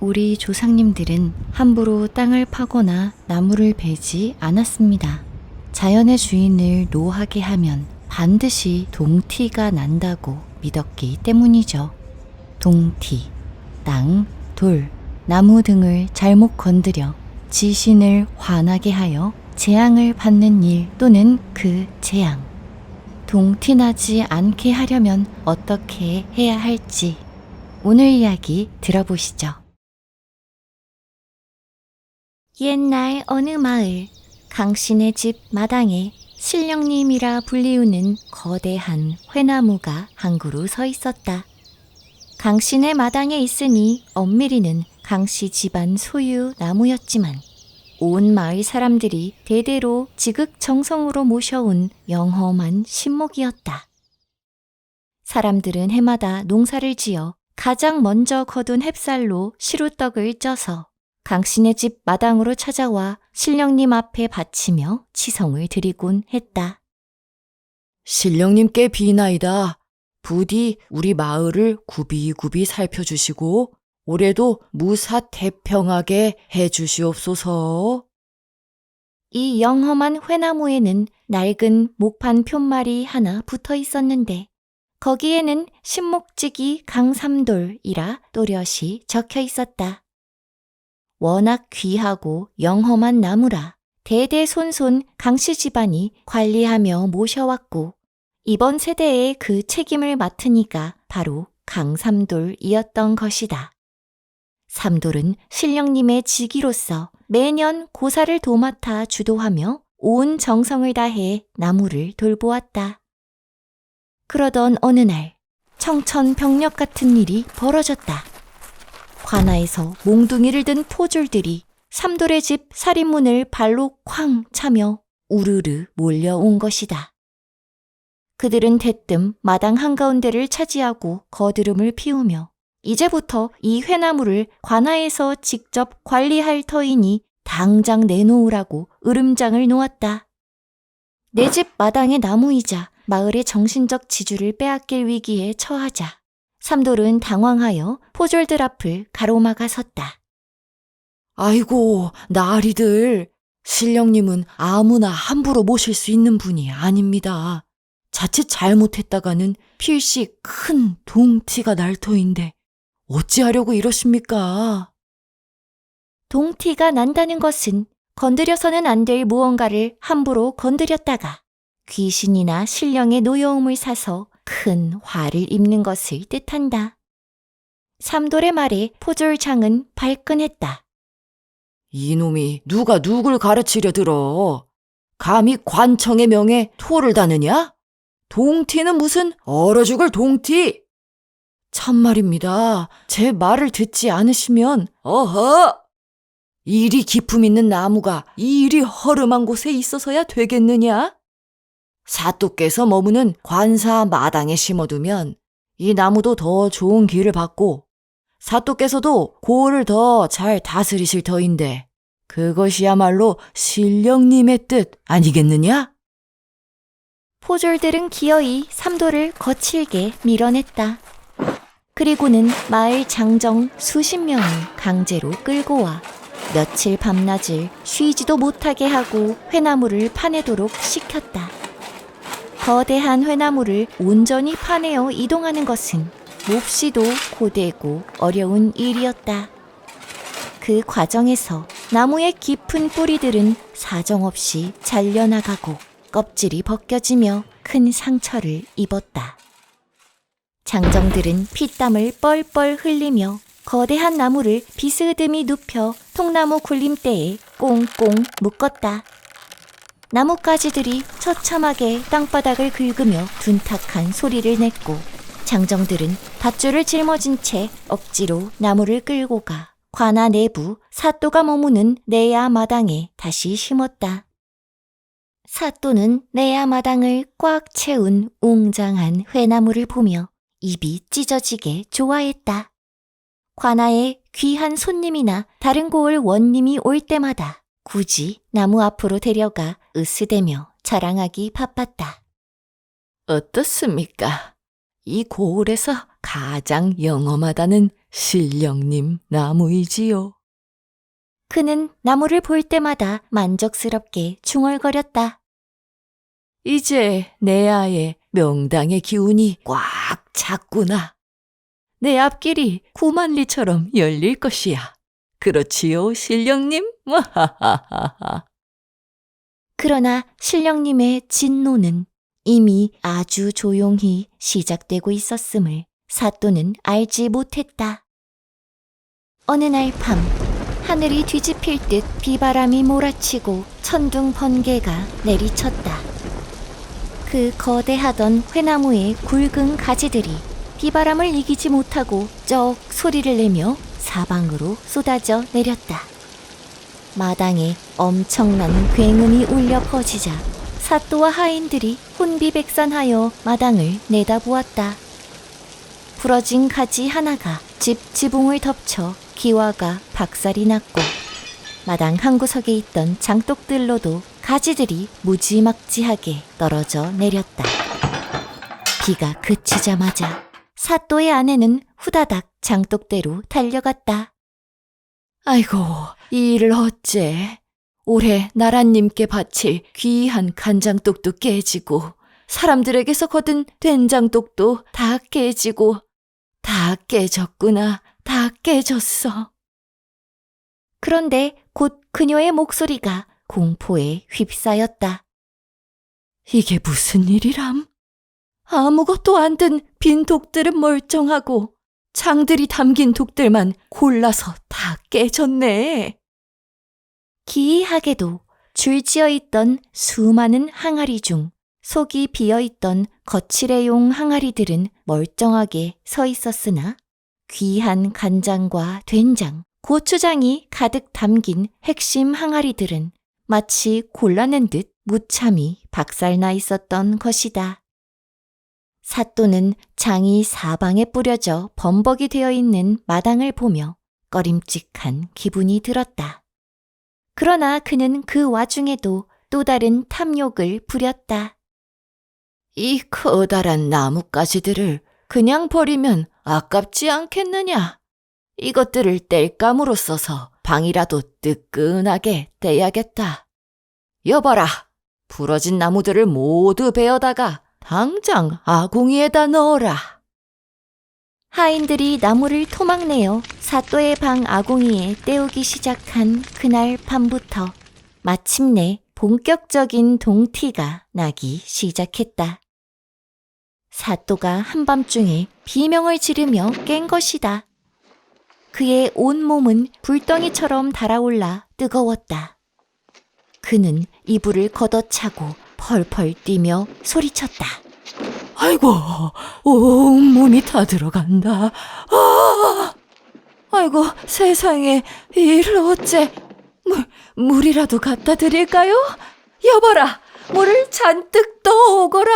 우리 조상님들은 함부로 땅을 파거나 나무를 베지 않았습니다. 자연의 주인을 노하게 하면 반드시 동티가 난다고 믿었기 때문이죠. 동티, 땅, 돌, 나무 등을 잘못 건드려 지신을 화나게 하여 재앙을 받는 일 또는 그 재앙. 동티 나지 않게 하려면 어떻게 해야 할지 오늘 이야기 들어보시죠. 옛날 어느 마을, 강씨네 집 마당에 신령님이라 불리우는 거대한 회나무가 한 그루 서 있었다. 강씨네 마당에 있으니 엄밀히는 강씨 집안 소유 나무였지만 온 마을 사람들이 대대로 지극정성으로 모셔온 영험한 신목이었다. 사람들은 해마다 농사를 지어 가장 먼저 거둔 햅쌀로 시루떡을 쪄서 강씨네 집 마당으로 찾아와 신령님 앞에 바치며 치성을 드리곤 했다. 신령님께 비나이다. 부디 우리 마을을 굽이굽이 살펴주시고 올해도 무사태평하게 해주시옵소서. 이 영험한 회나무에는 낡은 목판 푯말이 하나 붙어 있었는데 거기에는 신목직이 강삼돌이라 또렷이 적혀 있었다. 워낙 귀하고 영험한 나무라 대대손손 강씨 집안이 관리하며 모셔왔고 이번 세대에 그 책임을 맡은 이가 바로 강삼돌이었던 것이다. 삼돌은 신령님의 직위로서 매년 고사를 도맡아 주도하며 온 정성을 다해 나무를 돌보았다. 그러던 어느 날 청천벽력 같은 일이 벌어졌다. 관아에서 몽둥이를 든 포졸들이 삼돌의 집 살인문을 발로 쾅 차며 우르르 몰려온 것이다. 그들은 대뜸 마당 한가운데를 차지하고 거드름을 피우며 이제부터 이 회나무를 관아에서 직접 관리할 터이니 당장 내놓으라고 으름장을 놓았다. 내 집 마당의 나무이자 마을의 정신적 지주를 빼앗길 위기에 처하자 삼돌은 당황하여 포졸들 앞을 가로막아 섰다. 아이고, 나리들. 신령님은 아무나 함부로 모실 수 있는 분이 아닙니다. 자칫 잘못했다가는 필시 큰 동티가 날 터인데 어찌하려고 이러십니까? 동티가 난다는 것은 건드려서는 안 될 무언가를 함부로 건드렸다가 귀신이나 신령의 노여움을 사서 큰 화를 입는 것을 뜻한다. 삼돌의 말에 포졸장은 발끈했다. 이놈이 누가 누굴 가르치려 들어. 감히 관청의 명에 토를 다느냐? 동티는 무슨 얼어 죽을 동티? 참말입니다. 제 말을 듣지 않으시면 어허! 이리 기품 있는 나무가 이리 허름한 곳에 있어서야 되겠느냐? 사또께서 머무는 관사 마당에 심어두면 이 나무도 더 좋은 길을 받고 사또께서도 고을을 더 잘 다스리실 터인데 그것이야말로 신령님의 뜻 아니겠느냐? 포졸들은 기어이 삼돌을 거칠게 밀어냈다. 그리고는 마을 장정 수십 명을 강제로 끌고 와 며칠 밤낮을 쉬지도 못하게 하고 회나무를 파내도록 시켰다. 거대한 회나무를 온전히 파내어 이동하는 것은 몹시도 고되고 어려운 일이었다. 그 과정에서 나무의 깊은 뿌리들은 사정없이 잘려나가고 껍질이 벗겨지며 큰 상처를 입었다. 장정들은 피땀을 뻘뻘 흘리며 거대한 나무를 비스듬히 눕혀 통나무 굴림대에 꽁꽁 묶었다. 나뭇가지들이 처참하게 땅바닥을 긁으며 둔탁한 소리를 냈고 장정들은 밧줄을 짊어진 채 억지로 나무를 끌고 가 관아 내부 사또가 머무는 내야 마당에 다시 심었다. 사또는 내야 마당을 꽉 채운 웅장한 회나무를 보며 입이 찢어지게 좋아했다. 관아에 귀한 손님이나 다른 고을 원님이 올 때마다 굳이 나무 앞으로 데려가 으스대며 자랑하기 바빴다. 어떻습니까? 이 고을에서 가장 영험하다는 신령님 나무이지요. 그는 나무를 볼 때마다 만족스럽게 중얼거렸다. 이제 내 아의 명당의 기운이 꽉 찼구나. 내 앞길이 구만리처럼 열릴 것이야. 그렇지요, 신령님? 와하하하하. 그러나 신령님의 진노는 이미 아주 조용히 시작되고 있었음을 사또는 알지 못했다. 어느 날 밤, 하늘이 뒤집힐 듯 비바람이 몰아치고 천둥 번개가 내리쳤다. 그 거대하던 회나무의 굵은 가지들이 비바람을 이기지 못하고 쩍 소리를 내며 사방으로 쏟아져 내렸다. 마당에 엄청난 굉음이 울려 퍼지자 사또와 하인들이 혼비백산하여 마당을 내다보았다. 부러진 가지 하나가 집 지붕을 덮쳐 기와가 박살이 났고 마당 한 구석에 있던 장독들로도 가지들이 무지막지하게 떨어져 내렸다. 비가 그치자마자 사또의 아내는 후다닥 장독대로 달려갔다. 아이고, 이 일을 어째. 올해 나라님께 바칠 귀한 간장독도 깨지고 사람들에게서 거둔 된장독도 다 깨지고 다 깨졌구나. 다 깨졌어. 그런데 곧 그녀의 목소리가 공포에 휩싸였다. 이게 무슨 일이람? 아무것도 안 든 빈 독들은 멀쩡하고 장들이 담긴 독들만 골라서 다 깨졌네. 기이하게도 줄지어 있던 수많은 항아리 중 속이 비어있던 거칠애용 항아리들은 멀쩡하게 서 있었으나 귀한 간장과 된장, 고추장이 가득 담긴 핵심 항아리들은 마치 골라낸 듯 무참히 박살나 있었던 것이다. 사또는 장이 사방에 뿌려져 범벅이 되어 있는 마당을 보며 꺼림칙한 기분이 들었다. 그러나 그는 그 와중에도 또 다른 탐욕을 부렸다. 이 커다란 나뭇가지들을 그냥 버리면 아깝지 않겠느냐? 이것들을 땔감으로 써서 방이라도 뜨끈하게 떼야겠다. 여봐라, 부러진 나무들을 모두 베어다가 당장 아궁이에다 넣어라. 하인들이 나무를 토막내어 사또의 방 아궁이에 떼우기 시작한 그날 밤부터 마침내 본격적인 동티가 나기 시작했다. 사또가 한밤중에 비명을 지르며 깬 것이다. 그의 온몸은 불덩이처럼 달아올라 뜨거웠다. 그는 이불을 걷어차고 펄펄 뛰며 소리쳤다. 아이고, 온몸이 다 들어간다. 아! 아이고, 세상에, 이를 어째. 물이라도 갖다 드릴까요? 여봐라, 물을 잔뜩 떠오거라.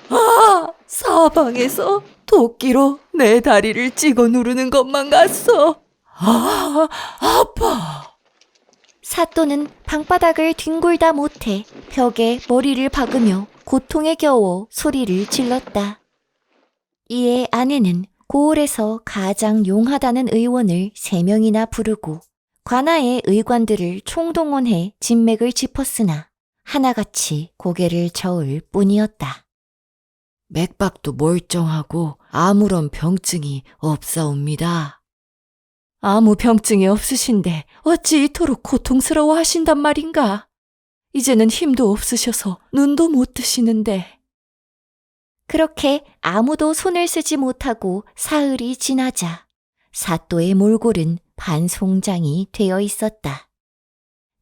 아, 사방에서 도끼로 내 다리를 찍어 누르는 것만 같소. 아, 아파. 사또는 방바닥을 뒹굴다 못해 벽에 머리를 박으며 고통에 겨워 소리를 질렀다. 이에 아내는 고을에서 가장 용하다는 의원을 3명이나 부르고 관아의 의관들을 총동원해 진맥을 짚었으나 하나같이 고개를 저을 뿐이었다. 맥박도 멀쩡하고 아무런 병증이 없사옵니다. 아무 병증이 없으신데 어찌 이토록 고통스러워 하신단 말인가? 이제는 힘도 없으셔서 눈도 못 뜨시는데. 그렇게 아무도 손을 쓰지 못하고 사흘이 지나자 사또의 몰골은 반송장이 되어 있었다.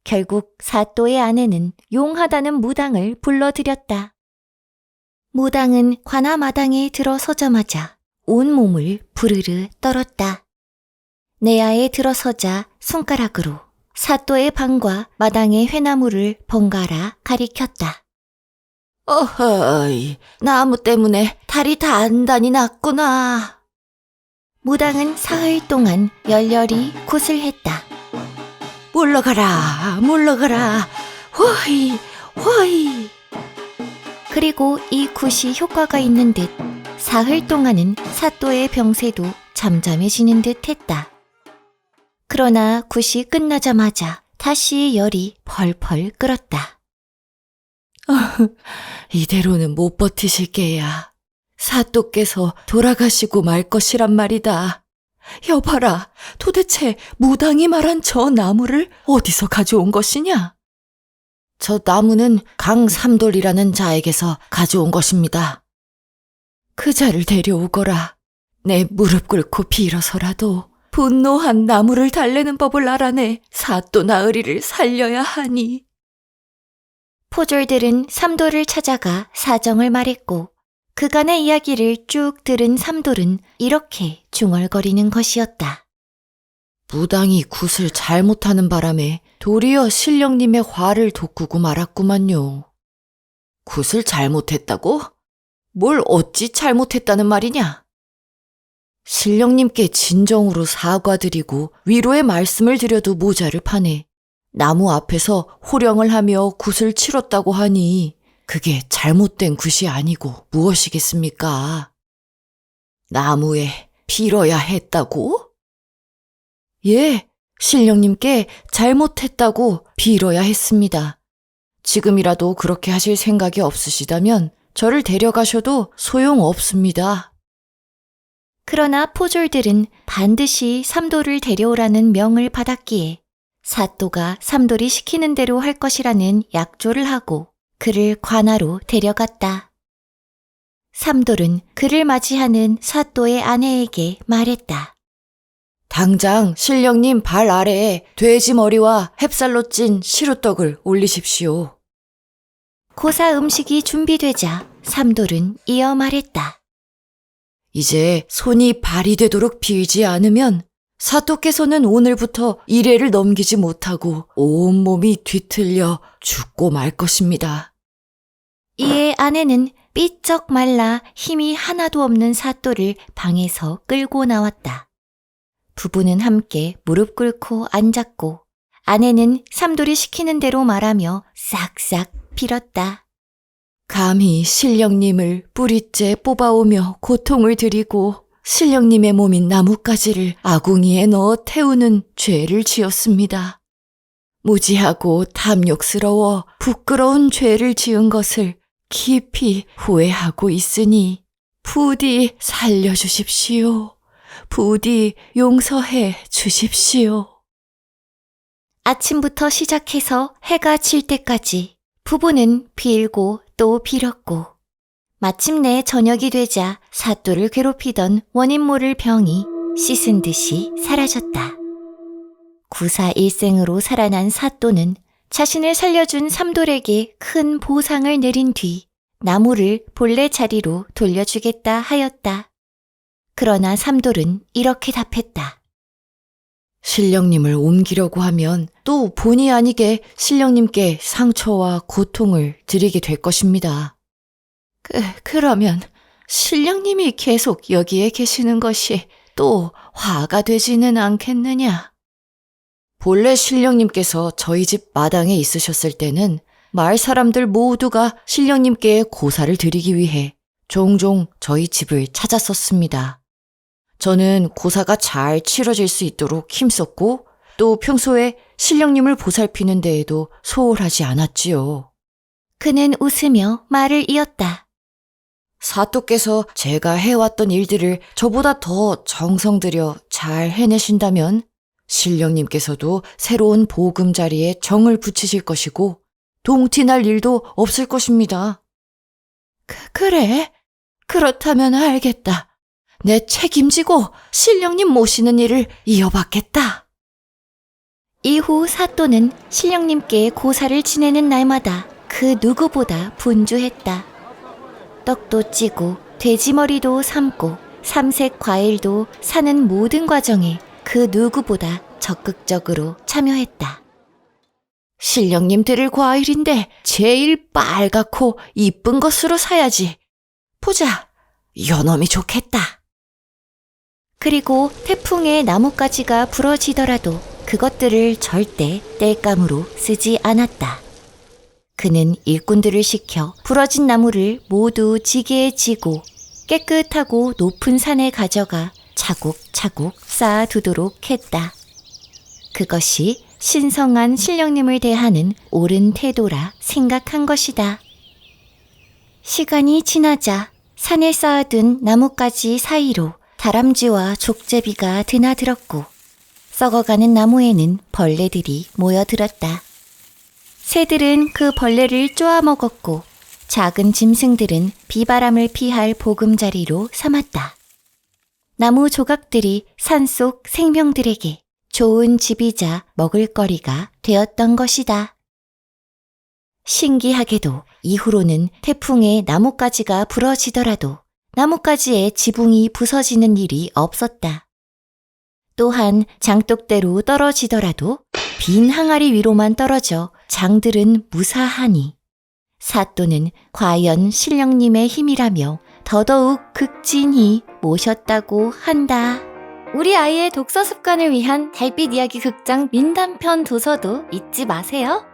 결국 사또의 아내는 용하다는 무당을 불러들였다. 무당은 관아 마당에 들어서자마자 온몸을 부르르 떨었다. 내야에 들어서자 손가락으로 사또의 방과 마당의 회나무를 번갈아 가리켰다. 어허이, 나무 때문에 다리 단단히 났구나. 무당은 사흘 동안 열렬히 굿을 했다. 물러가라, 물러가라. 호이, 호이. 그리고 이 굿이 효과가 있는 듯 사흘 동안은 사또의 병세도 잠잠해지는 듯 했다. 그러나 굿이 끝나자마자 다시 열이 펄펄 끓었다. 이대로는 못 버티실 게야. 사또께서 돌아가시고 말 것이란 말이다. 여봐라, 도대체 무당이 말한 저 나무를 어디서 가져온 것이냐? 저 나무는 강삼돌이라는 자에게서 가져온 것입니다. 그 자를 데려오거라. 내 무릎 꿇고 빌어서라도 분노한 나무를 달래는 법을 알아내 사또 나으리를 살려야 하니. 포졸들은 삼돌을 찾아가 사정을 말했고 그간의 이야기를 쭉 들은 삼돌은 이렇게 중얼거리는 것이었다. 무당이 굿을 잘못하는 바람에 도리어 신령님의 화를 돋구고 말았구만요. 굿을 잘못했다고? 뭘 어찌 잘못했다는 말이냐? 신령님께 진정으로 사과드리고 위로의 말씀을 드려도 모자를 파네. 나무 앞에서 호령을 하며 굿을 치렀다고 하니 그게 잘못된 굿이 아니고 무엇이겠습니까? 나무에 빌어야 했다고? 예, 신령님께 잘못했다고 빌어야 했습니다. 지금이라도 그렇게 하실 생각이 없으시다면 저를 데려가셔도 소용없습니다. 그러나 포졸들은 반드시 삼돌을 데려오라는 명을 받았기에 사또가 삼돌이 시키는 대로 할 것이라는 약조를 하고 그를 관하로 데려갔다. 삼돌은 그를 맞이하는 사또의 아내에게 말했다. 당장 신령님 발 아래에 돼지 머리와 햅쌀로 찐 시루떡을 올리십시오. 고사 음식이 준비되자 삼돌은 이어 말했다. 이제 손이 발이 되도록 빌지 않으면 사또께서는 오늘부터 이래를 넘기지 못하고 온몸이 뒤틀려 죽고 말 것입니다. 이에 아내는 삐쩍 말라 힘이 하나도 없는 사또를 방에서 끌고 나왔다. 부부는 함께 무릎 꿇고 앉았고 아내는 삼돌이 시키는 대로 말하며 싹싹 빌었다. 감히 신령님을 뿌리째 뽑아오며 고통을 드리고 신령님의 몸인 나뭇가지를 아궁이에 넣어 태우는 죄를 지었습니다. 무지하고 탐욕스러워 부끄러운 죄를 지은 것을 깊이 후회하고 있으니 부디 살려주십시오. 부디 용서해 주십시오. 아침부터 시작해서 해가 질 때까지 부부는 빌고 또 빌었고 마침내 저녁이 되자 사또를 괴롭히던 원인 모를 병이 씻은 듯이 사라졌다. 구사 일생으로 살아난 사또는 자신을 살려준 삼돌에게 큰 보상을 내린 뒤 나무를 본래 자리로 돌려주겠다 하였다. 그러나 삼돌은 이렇게 답했다. 신령님을 옮기려고 하면 또 본의 아니게 신령님께 상처와 고통을 드리게 될 것입니다. 그러면 신령님이 계속 여기에 계시는 것이 또 화가 되지는 않겠느냐? 본래 신령님께서 저희 집 마당에 있으셨을 때는 마을 사람들 모두가 신령님께 고사를 드리기 위해 종종 저희 집을 찾았었습니다. 저는 고사가 잘 치러질 수 있도록 힘썼고 또 평소에 신령님을 보살피는 데에도 소홀하지 않았지요. 그는 웃으며 말을 이었다. 사또께서 제가 해왔던 일들을 저보다 더 정성 들여 잘 해내신다면 신령님께서도 새로운 보금자리에 정을 붙이실 것이고 동티날 일도 없을 것입니다. 그래? 그렇다면 알겠다. 내 책임지고 신령님 모시는 일을 이어받겠다. 이후 사또는 신령님께 고사를 지내는 날마다 그 누구보다 분주했다. 떡도 찌고 돼지머리도 삶고 삼색 과일도 사는 모든 과정에 그 누구보다 적극적으로 참여했다. 신령님 드릴 과일인데 제일 빨갛고 이쁜 것으로 사야지. 보자, 연엄이 좋겠다. 그리고 태풍에 나뭇가지가 부러지더라도 그것들을 절대 땔감으로 쓰지 않았다. 그는 일꾼들을 시켜 부러진 나무를 모두 지게에 지고 깨끗하고 높은 산에 가져가 차곡차곡 쌓아두도록 했다. 그것이 신성한 신령님을 대하는 옳은 태도라 생각한 것이다. 시간이 지나자 산에 쌓아둔 나뭇가지 사이로 다람쥐와 족제비가 드나들었고 썩어가는 나무에는 벌레들이 모여들었다. 새들은 그 벌레를 쪼아 먹었고 작은 짐승들은 비바람을 피할 보금자리로 삼았다. 나무 조각들이 산속 생명들에게 좋은 집이자 먹을거리가 되었던 것이다. 신기하게도 이후로는 태풍에 나뭇가지가 부러지더라도 나뭇가지에 지붕이 부서지는 일이 없었다. 또한 장독대로 떨어지더라도 빈 항아리 위로만 떨어져 장들은 무사하니 사또는 과연 신령님의 힘이라며 더더욱 극진히 모셨다고 한다. 우리 아이의 독서 습관을 위한 달빛 이야기 극장 민담편 도서도 잊지 마세요.